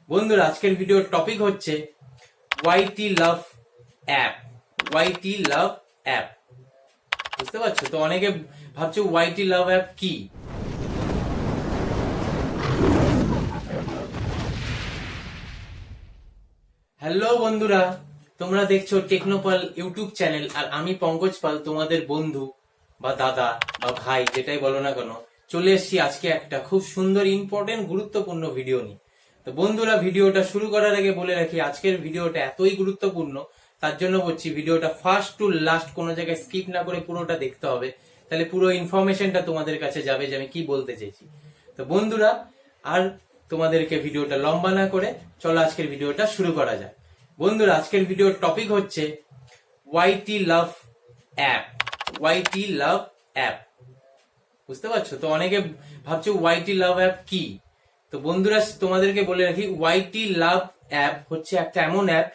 বন্ধুরা আজকের ভিডিওর টপিক হচ্ছে ওয়াইটি লাভ অ্যাপ। ওয়াইটি লাভ অ্যাপ বুঝতে পারছো তো? অনেকে ভাবছো ওয়াইটি লাভ অ্যাপ কি। হ্যালো বন্ধুরা, তোমরা দেখছো টেকনো পাল ইউটিউব চ্যানেল, আর আমি পঙ্কজ পাল, তোমাদের বন্ধু বা দাদা বা ভাই যেটাই বলো না কেন, চলে এসেছি আজকে একটা খুব সুন্দর ইম্পর্টেন্ট গুরুত্বপূর্ণ ভিডিও নিয়ে। তো বন্ধুরা, ভিডিওটা শুরু করার আগে বলে রাখি, আজকের ভিডিওটা এতই গুরুত্বপূর্ণ, তার জন্য বলছি ভিডিওটা ফার্স্ট টু লাস্ট কোনো জায়গায় স্কিপ না করে পুরোটা দেখতে হবে, তাহলে পুরো ইনফরমেশনটা তোমাদের কাছে যাবে যে আমি কি বলতে চাইছি। তো বন্ধুরা, আর তোমাদেরকে ভিডিওটা লম্বা না করে চলো আজকের ভিডিওটা শুরু করা যায়। বন্ধুরা, আজকের ভিডিওর টপিক হচ্ছে ওয়াইটি লাভ অ্যাপ। ওয়াইটি লাভ অ্যাপ বুঝতে পারছো তো? অনেকে ভাবছো ওয়াইটি লাভ অ্যাপ কি। তো বন্ধুরা, তোমাদেরকে বলে রাখি, ওয়াইটি লাভ অ্যাপ হচ্ছে একটা এমন অ্যাপ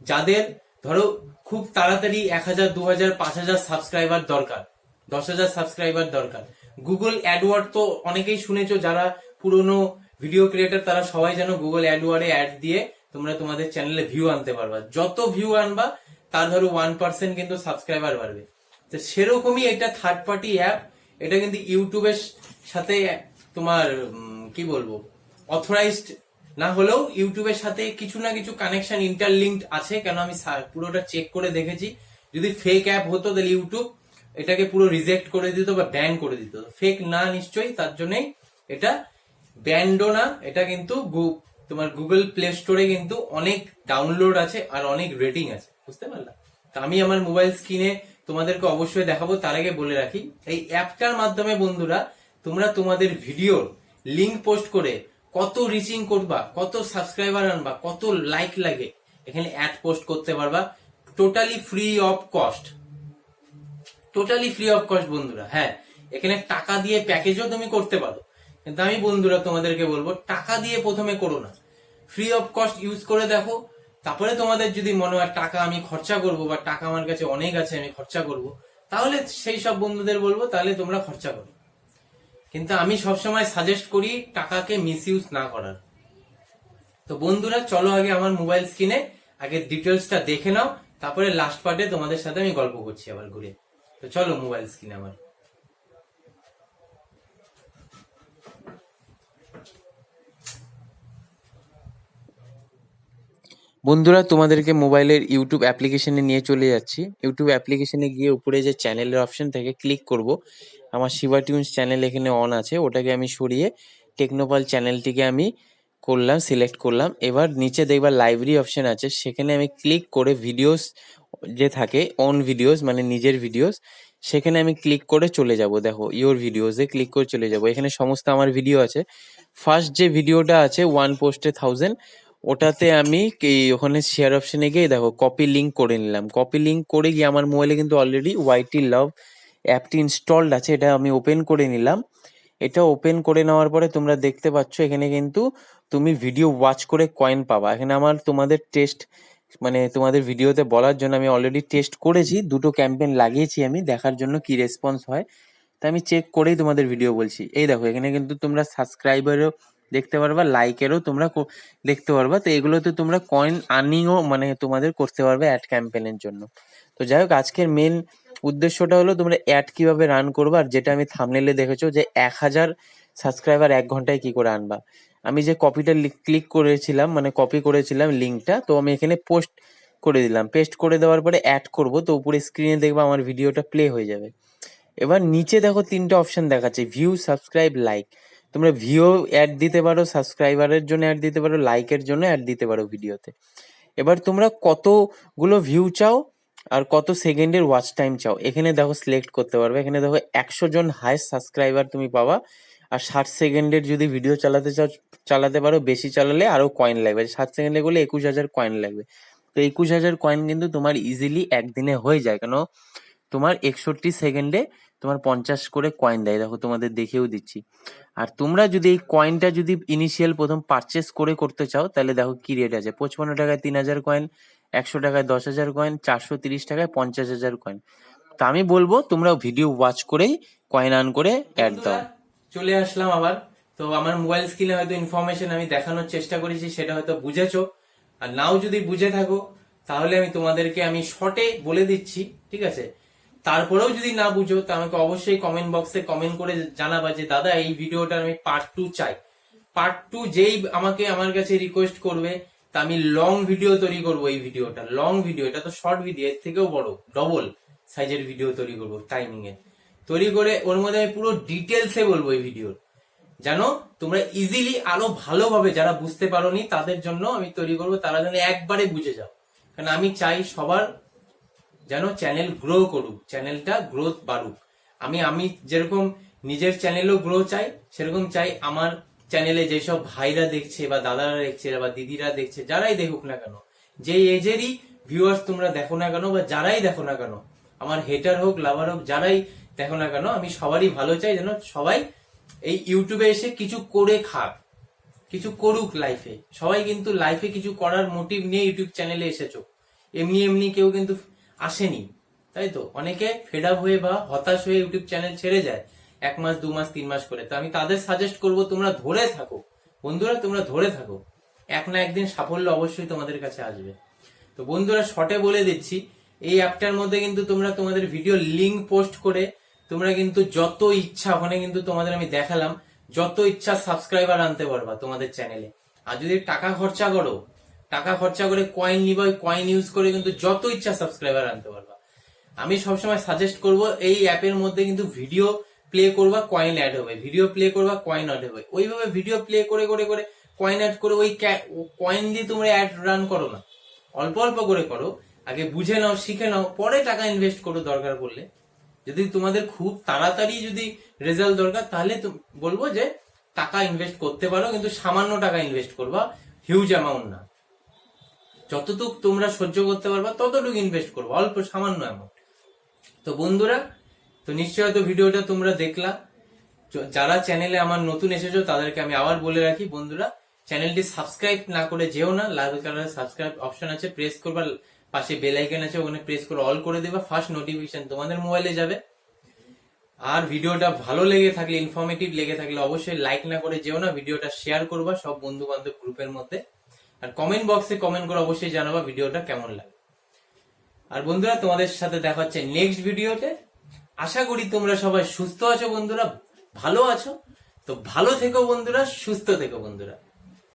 যাদের ধরো খুব তাড়াতাড়ি 1000, 2000, 5000 সাবস্ক্রাইবার দরকার, 10,000 সাবস্ক্রাইবার দরকার। গুগল অ্যাডওয়ার্ড তো অনেকেই শুনেছো, যারা পুরনো ভিডিও ক্রিয়েটার তারা সবাই জানো গুগল অ্যাডওয়ার্ডে অ্যাড দিয়ে তোমরা তোমাদের চ্যানেলে ভিউ আনতে পারবা। যত ভিউ আনবা তার ধরো 1% কিন্তু সাবস্ক্রাইবার বাড়বে। তো সেরকমই এটা থার্ড পার্টি অ্যাপ। এটা কিন্তু ইউটিউবের সাথে তোমার কি বলবো, অথরাইজড না হলেও ইউটিউবের সাথে কিছু না কিছু কানেকশন ইন্টারলিঙ্কড আছে। কেন আমি পুরোটা চেক করে দেখেছি, যদি ফেক অ্যাপ হতো তাহলে ইউটিউব এটাকে পুরো রিজেক্ট করে দিত বা ব্যান করে দিত। ফেক না নিশ্চয়ই, তার জন্যই এটা ব্যান্ডও না। এটা কিন্তু তোমার গুগল প্লে স্টোরে কিন্তু অনেক ডাউনলোড আছে আর অনেক রেটিং আছে, বুঝতে পারলাম। তা আমি আমার মোবাইল স্ক্রিনে তোমাদেরকে অবশ্যই দেখাবো। তার আগে বলে রাখি, এই অ্যাপটার মাধ্যমে বন্ধুরা তোমরা তোমাদের ভিডিওর লিঙ্ক পোস্ট করে কত রিচিং করবা, কত সাবস্ক্রাইবার আনবা, কত লাইক লাগে, এখানে অ্যাড পোস্ট করতে পারবা totally free of cost. Totally free of cost বন্ধুরা। হ্যাঁ, এখানে টাকা দিয়ে প্যাকেজও তুমি করতে পারো, কিন্তু আমি বন্ধুরা তোমাদেরকে বলবো টাকা দিয়ে প্রথমে করো না, ফ্রি অফ কস্ট ইউজ করে দেখো। তারপরে তোমাদের যদি মনে হয় টাকা আমি খরচা করবো বা টাকা আমার কাছে অনেক আছে আমি খরচা করব, তাহলে সেই সব বন্ধুদের বলবো তাহলে তোমরা খরচা করো। কিন্তু আমি সবসময় সাজেস্ট করি টাকাকে মিস ইউজ না করার। তো বন্ধুরা চলো আগে আমার মোবাইল স্ক্রিনে আগে ডিটেলসটা দেখে নাও, তারপরে লাস্ট পার্টে তোমাদের সাথে আমি গল্প করছি আবার ঘুরে। তো চলো মোবাইল স্ক্রিনে আমার। বন্ধুরা, তোমাদেরকে মোবাইলের ইউটিউব অ্যাপ্লিকেশনে নিয়ে চলে যাচ্ছি। ইউটিউব অ্যাপ্লিকেশনে গিয়ে উপরে যে চ্যানেলের অপশন থেকে ক্লিক করব। আমার শিবা টিউনস চ্যানেল এখানে অন আছে, ওটাকে আমি সরিয়ে টেকনোপাল চ্যানেলটিকে আমি করলাম, সিলেক্ট করলাম। এবার নিচে দেখবা লাইব্রেরি অপশন আছে, সেখানে আমি ক্লিক করে ভিডিওস যে থাকে অন ভিডিওস মানে নিজের ভিডিওস, সেখানে আমি ক্লিক করে চলে যাব। দেখো ইওর ভিডিওসে ক্লিক করে চলে যাব, এখানে সমস্ত আমার ভিডিও আছে। ফার্স্ট যে ভিডিওটা আছে 1 পোস্টে 1000, ওটাতে আমি ওখানে শেয়ার অপশনে গিয়ে দেখো কপি লিঙ্ক করে নিলাম। কপি লিঙ্ক করে গিয়ে আমার মোবাইলে কিন্তু অলরেডি ওয়াইটি লাভ অ্যাপটি ইনস্টলড আছে, এটা আমি ওপেন করে নিলাম। এটা ওপেন করে নেওয়ার পরে তোমরা দেখতে পাচ্ছ এখানে কিন্তু তুমি ভিডিও ওয়াচ করে কয়েন পাবা। এখানে আমার তোমাদের টেস্ট মানে তোমাদের ভিডিওতে বলার জন্য আমি অলরেডি টেস্ট করেছি, দুটো ক্যাম্পেইন লাগিয়েছি আমি দেখার জন্য কি রেসপন্স হয়। তা আমি চেক করেই তোমাদের ভিডিও বলছি। এই দেখো এখানে কিন্তু তোমরা সাবস্ক্রাইবারও দেখতে পারবা, লাইকেরও তোমরা দেখতে পারবা। তো এগুলোতে তোমরা কয়েন আর্নিংও মানে তোমাদের করতে পারবে অ্যাড ক্যাম্পেইনের জন্য। তো যাই হোক, আজকের মেন উদ্দেশ্যটা হলো তোমরা অ্যাড কিভাবে রান করবা, আর যেটা আমি থাম্বনেলে দেখেছো যে 1000 সাবস্ক্রাইবার 1 ঘন্টায় কি করে আনবা। আমি যে কপিটা ক্লিক করেছিলাম মানে কপি করেছিলাম লিঙ্কটা, তো আমি এখানে পোস্ট করে দিলাম। পেস্ট করে দেওয়ার পরে অ্যাড করব, তো উপরে স্ক্রিনে দেখবা আমার ভিডিওটা প্লে হয়ে যাবে। এবার নিচে দেখো 3টে অপশন দেখাচ্ছে, ভিউ, সাবস্ক্রাইব, লাইক। তোমরা ভিউ অ্যাড দিতে পারো, সাবস্ক্রাইবারের জন্য অ্যাড দিতে পারো, লাইকের জন্য অ্যাড দিতে পারো ভিডিওতে। এবার তোমরা কতগুলো ভিউ চাও আর কত সেকেন্ডের ওয়াচ টাইম চাও এখানে দেখো সিলেক্ট করতে পারবে। এখানে দেখো 100 জন হাইস্ট সাবস্ক্রাইবার তুমি পাবা, আর 60 সেকেন্ডের যদি ভিডিও চালাতে চাও চালাতে পারো, বেশি চালালে আরো কয়েন লাগবে। 60 সেকেন্ডে করলে 21,000 কয়েন লাগবে। তো 21,000 কয়েন কিন্তু তোমার ইজিলি একদিনে হয়ে যায়, কেন তোমার 61 সেকেন্ডে তোমার 50 করে কয়েন দেয়। দেখো তোমাদের দেখেও দিচ্ছি। আর তোমরা যদি এই কয়েনটা যদি ইনিশিয়াল প্রথম পারচেস করে করতে চাও, তাহলে দেখো কি রেট আছে। 55 টাকায় 3000 কয়েন, 100 টাকায় 10,000 কয়েন, 430 টাকায় 50,000 কয়েন। তা আমি বলবো তোমরা ভিডিও ওয়াচ করেই কয়েন আর্ন করে অ্যাড দাও। চলে আসলাম আবার তো আমার মোবাইল স্ক্রিনে হয়তো ইনফরমেশন আমি দেখানোর চেষ্টা করেছি, সেটা হয়তো বুঝেছো। আর নাও যদি বুঝে থাকো তাহলে আমি তোমাদেরকে আমি শর্টে বলে দিচ্ছি, ঠিক আছে? তারপরেও যদি না বুঝো তো আমাকে অবশ্যই কমেন্ট বক্সে কমেন্ট করে জানাবা যে দাদা এই ভিডিওটা আমি পার্ট 2 চাই। পার্ট 2 যেই আমাকে আমার কাছে রিকোয়েস্ট করবে তা আমি লং ভিডিও তৈরি করবো। এই ভিডিওটা লং ভিডিও, এটা তো শর্ট ভিডিও, এর থেকেও বড় ডবল সাইজের ভিডিও তৈরি করবো টাইমিং এ। তৈরি করে ওর মধ্যে আমি পুরো ডিটেলসে বলবো এই ভিডিওর, যেন তোমরা ইজিলি আরো ভালোভাবে, যারা বুঝতে পারোনি তাদের জন্য আমি তৈরি করবো, তারা যেন একবারে বুঝে যাও। কারণ আমি চাই সবার যেন চ্যানেল গ্রো করুক, চ্যানেলটা গ্রোথ বাড়ুক। আমি যেরকম নিজের চ্যানেলও গ্রো চাই, সেরকম চাই আমার চ্যানেলে যেসব ভাইরা দেখছে বা দাদারা দেখছে বা দিদিরা দেখছে, যারাই দেখুক না কেন, যে এজেরই ভিউয়ার্স তোমরা দেখো না কেন বা যারাই দেখো না কেন, আমার হেটার হোক লাভার হোক, যারাই দেখো না কেন, আমি সবারই ভালো চাই, যেন সবাই এই ইউটিউবে এসে কিছু করে খাক, কিছু করুক লাইফে। সবাই কিন্তু লাইফে কিছু করার মোটিভ নিয়ে ইউটিউব চ্যানেলে এসেছো, এমনি এমনি কেউ কিন্তু আসেনি, তাই তো? অনেকে ফেড আপ হয়ে বা হতাশ হয়ে ইউটিউব চ্যানেল ছেড়ে যায় 1 মাস 2 মাস 3 মাস করে। তো আমি তাদের সাজেস্ট করব তোমরা ধরে থাকো বন্ধুরা, তোমরা ধরে থাকো, এক না একদিন সাফল্য অবশ্যই তোমাদের কাছে আসবে। তো বন্ধুরা শর্টে বলে দিচ্ছি, এই অ্যাপটার মধ্যে কিন্তু তোমরা তোমাদের ভিডিও লিংক পোস্ট করে তোমরা কিন্তু যত ইচ্ছা, ওখানে কিন্তু তোমাদের আমি দেখালাম, যত ইচ্ছা সাবস্ক্রাইবার আনতে পারবা তোমাদের চ্যানেলে। আর যদি টাকা খরচা করো, টাকা খরচা করে কয়েন নিবা, কয়েন ইউজ করে কিন্তু যত ইচ্ছা সাবস্ক্রাইবার আনতে পারবা। আমি সবসময় সাজেস্ট করব এই অ্যাপের মধ্যে কিন্তু ভিডিও প্লে করবা, কয়েন অ্যাড হবে, ভিডিও প্লে করবা, কয়েন অ্যাড হবে। ওইভাবে ভিডিও প্লে করে করে করে কয়েন অ্যাড করে ওই কয়েন দিয়ে তোমরা অ্যাড রান করো না, অল্প অল্প করে করো। আগে বুঝে নাও, শিখে নাও, পরে টাকা ইনভেস্ট করো দরকার পড়লে। যদি তোমাদের খুব তাড়াতাড়ি যদি রেজাল্ট দরকার, তাহলে বলবো যে টাকা ইনভেস্ট করতে পারো, কিন্তু সামান্য টাকা ইনভেস্ট করবা, হিউজ অ্যামাউন্ট না। যতটুকু তোমরা সহ্য করতে পারবা ততটুকু ইনভেস্ট করবো, অল্প সামান্য অ্যামাউন্ট। তো বন্ধুরা, তো নিশ্চয় হয়তো ভিডিওটা তোমরা দেখলা। যারা চ্যানেলে আমার নতুন এসেছো তাদেরকে আমি আবার বলে রাখি, বন্ধুরা চ্যানেলটি সাবস্ক্রাইব না করে যেও না, লাল কালারের সাবস্ক্রাইব অপশন আছে, প্রেস করবা, পাশে বেল আইকন আছে, ওখানে প্রেস করে অল করে দেবা, ফার্স্ট নোটিফিকেশন তোমাদের মোবাইলে যাবে। আর ভিডিওটা ভালো লেগে থাকলে, ইনফরমেটিভ লেগে থাকলে অবশ্যই লাইক না করে যেও না, ভিডিওটা শেয়ার করবা সব বন্ধু বান্ধব গ্রুপের মধ্যে। আর কমেন্ট বক্সে কমেন্ট করে অবশ্যই জানাবা ভিডিওটা কেমন লাগে। আর বন্ধুরা তোমাদের সাথে দেখা হচ্ছে নেক্সট ভিডিওতে। আশা করি তোমরা সবাই সুস্থ আছো বন্ধুরা, ভালো আছো। তো ভালো থেকো বন্ধুরা, সুস্থ থেকো বন্ধুরা।